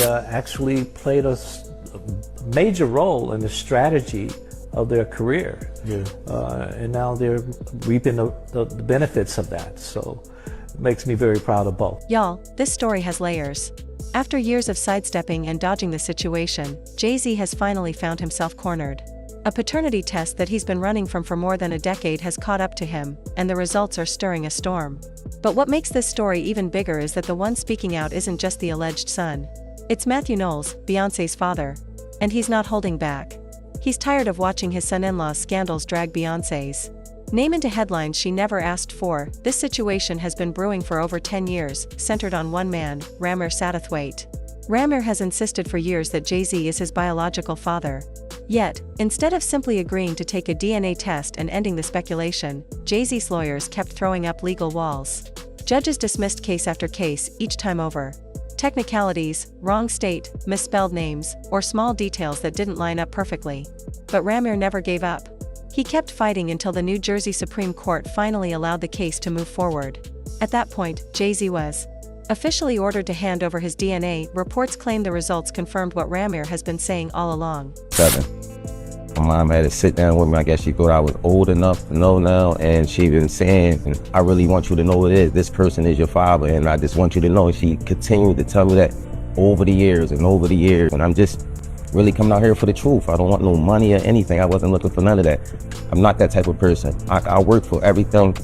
actually played a major role in the strategy of their career. Yeah. And now they're reaping the benefits of that. So it makes me very proud of both. Y'all, this story has layers. After years of sidestepping and dodging the situation, Jay-Z has finally found himself cornered. A paternity test that he's been running from for more than a decade has caught up to him, and the results are stirring a storm. But what makes this story even bigger is that the one speaking out isn't just the alleged son. It's Matthew Knowles, Beyoncé's father. And he's not holding back. He's tired of watching his son-in-law's scandals drag Beyoncé's name into headlines she never asked for. This situation has been brewing for over 10 years, centered on one man, Ramir Satterthwaite. Ramir has insisted for years that Jay-Z is his biological father. Yet, instead of simply agreeing to take a DNA test and ending the speculation, Jay-Z's lawyers kept throwing up legal walls. Judges dismissed case after case, each time over technicalities, wrong state, misspelled names, or small details that didn't line up perfectly. But Ramir never gave up. He kept fighting until the New Jersey Supreme Court finally allowed the case to move forward. At that point, Jay-Z was officially ordered to hand over his DNA. Reports claim the results confirmed what Ramir has been saying all along. 7. My mom had to sit down with me. I guess she thought I was old enough to know now, and she been saying, I really want you to know it is. This person is your father, and I just want you to know. She continued to tell me that over the years and over the years, and I'm just really coming out here for the truth. I don't want no money or anything. I wasn't looking for none of that. I'm not that type of person. I work for everything.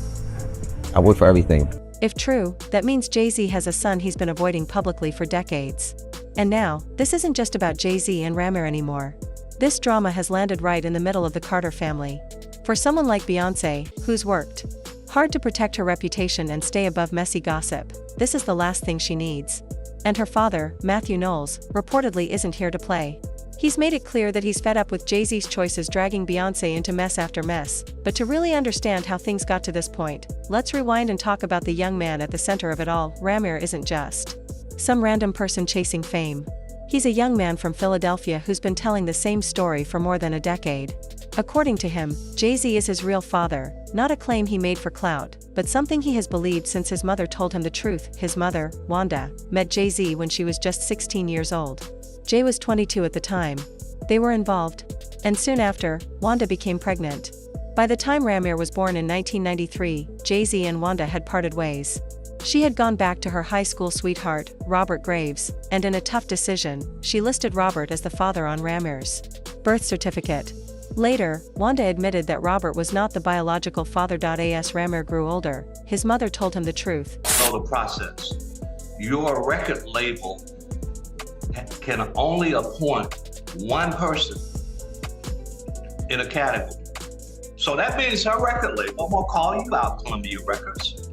I work for everything. If true, that means Jay-Z has a son he's been avoiding publicly for decades. And now, this isn't just about Jay-Z and Ramir anymore. This drama has landed right in the middle of the Carter family. For someone like Beyoncé, who's worked hard to protect her reputation and stay above messy gossip, this is the last thing she needs. And her father, Matthew Knowles, reportedly isn't here to play. He's made it clear that he's fed up with Jay-Z's choices dragging Beyoncé into mess after mess. But to really understand how things got to this point, let's rewind and talk about the young man at the center of it all. Ramir isn't just some random person chasing fame. He's a young man from Philadelphia who's been telling the same story for more than a decade. According to him, Jay-Z is his real father, not a claim he made for clout, but something he has believed since his mother told him the truth. His mother, Wanda, met Jay-Z when she was just 16 years old. Jay was 22 at the time. They were involved. And soon after, Wanda became pregnant. By the time Ramir was born in 1993, Jay-Z and Wanda had parted ways. She had gone back to her high school sweetheart, Robert Graves, and in a tough decision, she listed Robert as the father on Ramir's birth certificate. Later, Wanda admitted that Robert was not the biological father. As Ramir grew older, his mother told him the truth. Know the process. Your record label can only appoint one person in a category. So that means her record label, I'm gonna call you out, Columbia Records.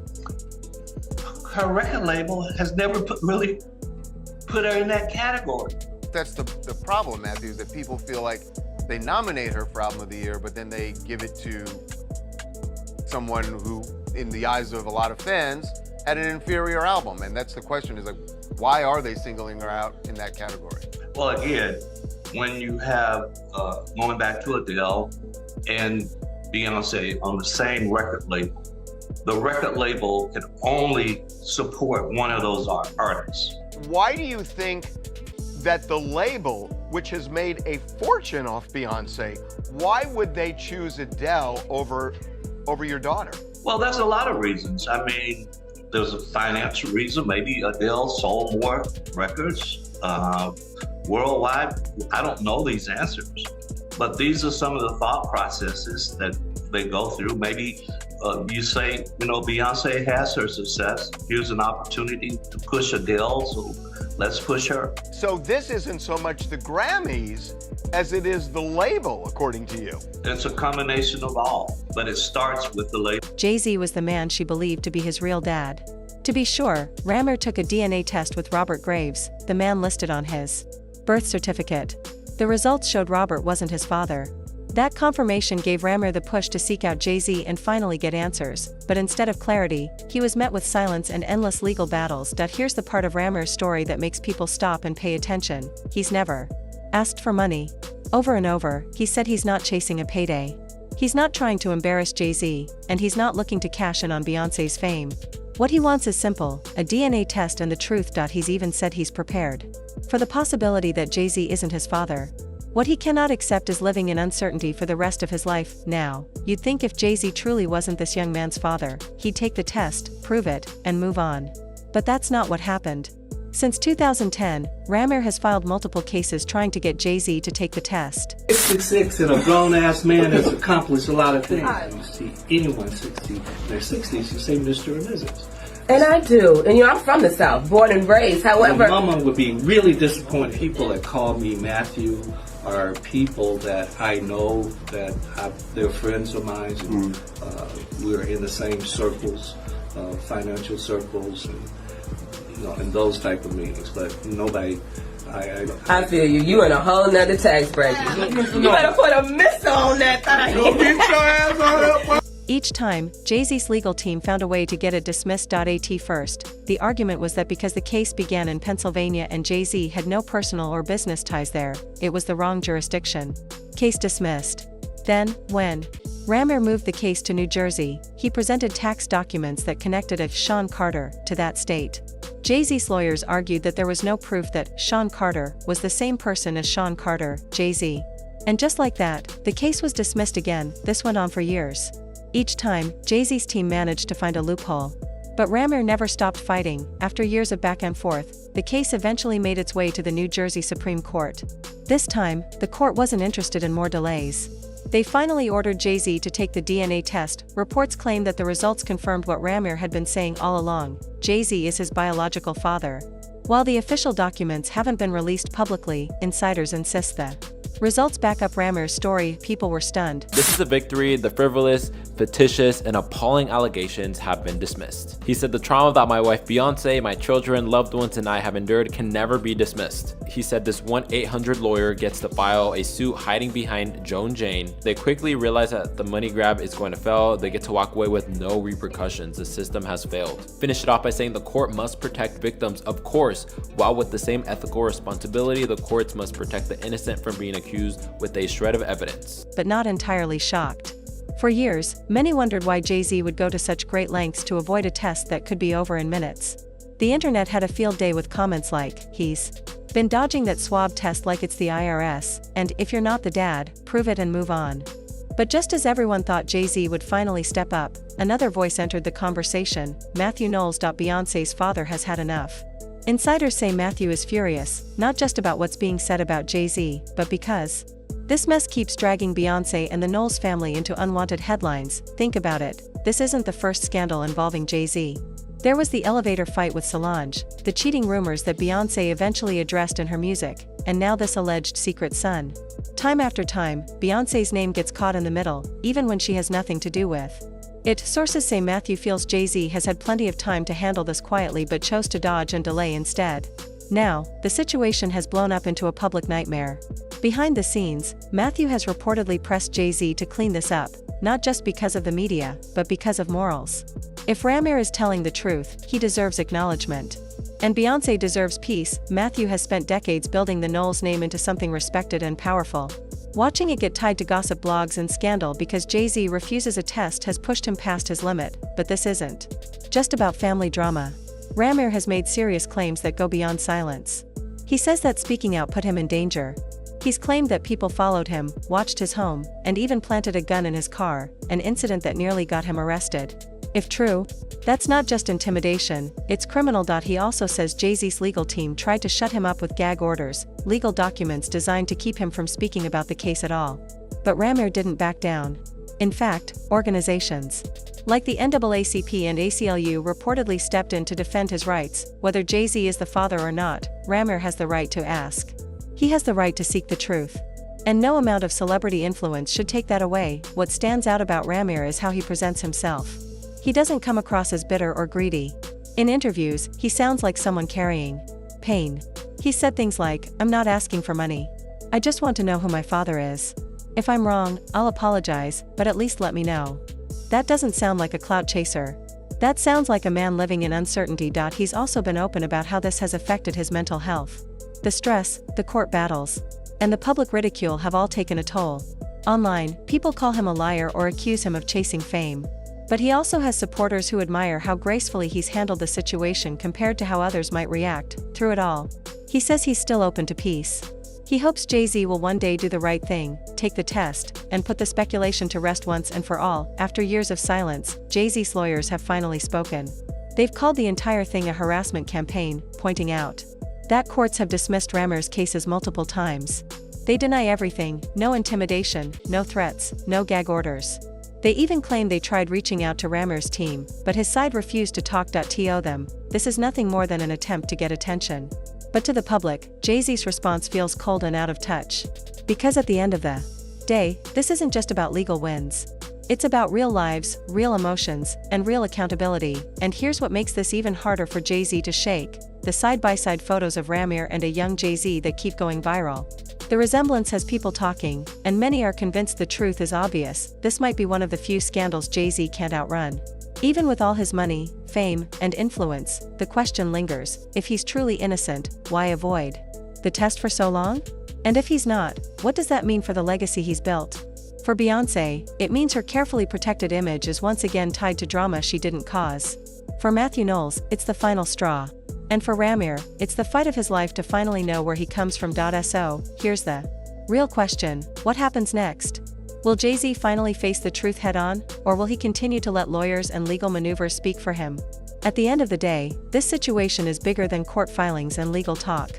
Her record label has never really put her in that category. That's the problem, Matthew, is that people feel like they nominate her for Album of the Year, but then they give it to someone who, in the eyes of a lot of fans, had an inferior album. And that's the question, is like, why are they singling her out in that category? Well, again, when you have, going back to Adele and Beyoncé on the same record label, the record label can only support one of those artists. Why do you think that the label, which has made a fortune off Beyoncé, why would they choose Adele over your daughter? Well, there's a lot of reasons. I mean, there's a financial reason. Maybe Adele sold more records worldwide. I don't know these answers, but these are some of the thought processes that they go through. Maybe you say, Beyoncé has her success. Here's an opportunity to push Adele, so let's push her. So this isn't so much the Grammys as it is the label, according to you. It's a combination of all, but it starts with the label. Jay-Z was the man she believed to be his real dad. To be sure, Ramir took a DNA test with Robert Graves, the man listed on his birth certificate. The results showed Robert wasn't his father. That confirmation gave Ramir the push to seek out Jay-Z and finally get answers, but instead of clarity, he was met with silence and endless legal battles. Here's the part of Ramir's story that makes people stop and pay attention. He's never asked for money. Over and over, he said he's not chasing a payday. He's not trying to embarrass Jay-Z, and he's not looking to cash in on Beyoncé's fame. What he wants is simple, a DNA test and the truth. He's even said he's prepared for the possibility that Jay-Z isn't his father. What he cannot accept is living in uncertainty for the rest of his life. Now, you'd think if Jay-Z truly wasn't this young man's father, he'd take the test, prove it, and move on. But that's not what happened. Since 2010, Ramir has filed multiple cases trying to get Jay-Z to take the test. 66 and a grown-ass man has accomplished a lot of things. You see anyone 60 in their 60s, you say Mr. or Mrs. And I do. And I'm from the South, born and raised. However, my mama would be really disappointed. People that call me Matthew are people that I know, that they're friends of mine, and we're in the same circles, financial circles, and in those type of meetings. But nobody. I feel you. You in a whole nother tax bracket. You better put a missile on that thing. Don't get your ass on up. Each time, Jay-Z's legal team found a way to get it dismissed. At first, the argument was that because the case began in Pennsylvania and Jay-Z had no personal or business ties there, it was the wrong jurisdiction. Case dismissed. Then, when Ramir moved the case to New Jersey, he presented tax documents that connected a Sean Carter to that state. Jay-Z's lawyers argued that there was no proof that Sean Carter was the same person as Sean Carter, Jay-Z. And just like that, the case was dismissed again. This went on for years. Each time, Jay-Z's team managed to find a loophole. But Ramir never stopped fighting. After years of back and forth, the case eventually made its way to the New Jersey Supreme Court. This time, the court wasn't interested in more delays. They finally ordered Jay-Z to take the DNA test. Reports claim that the results confirmed what Ramir had been saying all along: Jay-Z is his biological father. While the official documents haven't been released publicly, insiders insist the results back up Ramir's story. People were stunned. This is a victory. The frivolous, fictitious, and appalling allegations have been dismissed. He said the trauma that my wife Beyoncé, my children, loved ones, and I have endured can never be dismissed. He said this 1-800 lawyer gets to file a suit hiding behind Joan Jane. They quickly realize that the money grab is going to fail. They get to walk away with no repercussions. The system has failed. Finish it off by saying the court must protect victims, of course, while with the same ethical responsibility, the courts must protect the innocent from being accused with a shred of evidence. But not entirely shocked. For years, many wondered why Jay-Z would go to such great lengths to avoid a test that could be over in minutes. The internet had a field day with comments like, "He's been dodging that swab test like it's the IRS," and "If you're not the dad, prove it and move on." But just as everyone thought Jay-Z would finally step up, another voice entered the conversation: Matthew Knowles. Beyoncé's father has had enough. Insiders say Matthew is furious, not just about what's being said about Jay-Z, but because this mess keeps dragging Beyoncé and the Knowles family into unwanted headlines. Think about it, this isn't the first scandal involving Jay-Z. There was the elevator fight with Solange, the cheating rumors that Beyoncé eventually addressed in her music, and now this alleged secret son. Time after time, Beyoncé's name gets caught in the middle, even when she has nothing to do with it. Sources say Matthew feels Jay-Z has had plenty of time to handle this quietly but chose to dodge and delay instead. Now, the situation has blown up into a public nightmare. Behind the scenes, Matthew has reportedly pressed Jay-Z to clean this up, not just because of the media, but because of morals. If Ramir is telling the truth, he deserves acknowledgement. And Beyoncé deserves peace. Matthew has spent decades building the Knowles name into something respected and powerful. Watching it get tied to gossip blogs and scandal because Jay-Z refuses a test has pushed him past his limit. But this isn't just about family drama. Ramir has made serious claims that go beyond silence. He says that speaking out put him in danger. He's claimed that people followed him, watched his home, and even planted a gun in his car, an incident that nearly got him arrested. If true, that's not just intimidation, it's criminal. He also says Jay-Z's legal team tried to shut him up with gag orders, legal documents designed to keep him from speaking about the case at all. But Ramir didn't back down. In fact, organizations like the NAACP and ACLU reportedly stepped in to defend his rights. Whether Jay-Z is the father or not, Ramir has the right to ask. He has the right to seek the truth. And no amount of celebrity influence should take that away. What stands out about Ramir is how he presents himself. He doesn't come across as bitter or greedy. In interviews, he sounds like someone carrying pain. He said things like, "I'm not asking for money. I just want to know who my father is. If I'm wrong, I'll apologize, but at least let me know." That doesn't sound like a clout chaser. That sounds like a man living in uncertainty. He's also been open about how this has affected his mental health. The stress, the court battles, and the public ridicule have all taken a toll. Online, people call him a liar or accuse him of chasing fame. But he also has supporters who admire how gracefully he's handled the situation compared to how others might react. Through it all, He says he's still open to peace. He hopes Jay-Z will one day do the right thing, take the test, and put the speculation to rest once and for all. After years of silence, Jay-Z's lawyers have finally spoken. They've called the entire thing a harassment campaign, pointing out that courts have dismissed Ramir's cases multiple times. They deny everything, no intimidation, no threats, no gag orders. They even claim they tried reaching out to Ramir's team, but his side refused to talk to them. This is nothing more than an attempt to get attention. But to the public, Jay-Z's response feels cold and out of touch. Because at the end of the day, this isn't just about legal wins. It's about real lives, real emotions, and real accountability. And here's what makes this even harder for Jay-Z to shake: the side-by-side photos of Ramir and a young Jay-Z that keep going viral. The resemblance has people talking, and many are convinced the truth is obvious. This might be one of the few scandals Jay-Z can't outrun. Even with all his money, fame, and influence, the question lingers: if he's truly innocent, why avoid the test for so long? And if he's not, what does that mean for the legacy he's built? For Beyoncé, it means her carefully protected image is once again tied to drama she didn't cause. For Matthew Knowles, it's the final straw. And for Ramir, it's the fight of his life to finally know where he comes from. So, here's the real question: what happens next? Will Jay-Z finally face the truth head-on, or will he continue to let lawyers and legal maneuvers speak for him? At the end of the day, this situation is bigger than court filings and legal talk.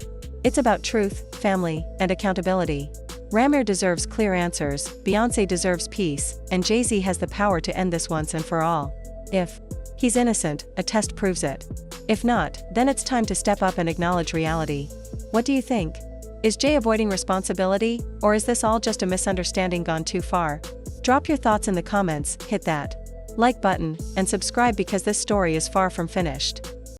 It's about truth, family, and accountability. Ramir deserves clear answers, Beyoncé deserves peace, and Jay-Z has the power to end this once and for all. If he's innocent, a test proves it. If not, then it's time to step up and acknowledge reality. What do you think? Is Jay avoiding responsibility, or is this all just a misunderstanding gone too far? Drop your thoughts in the comments, hit that like button, and subscribe because this story is far from finished.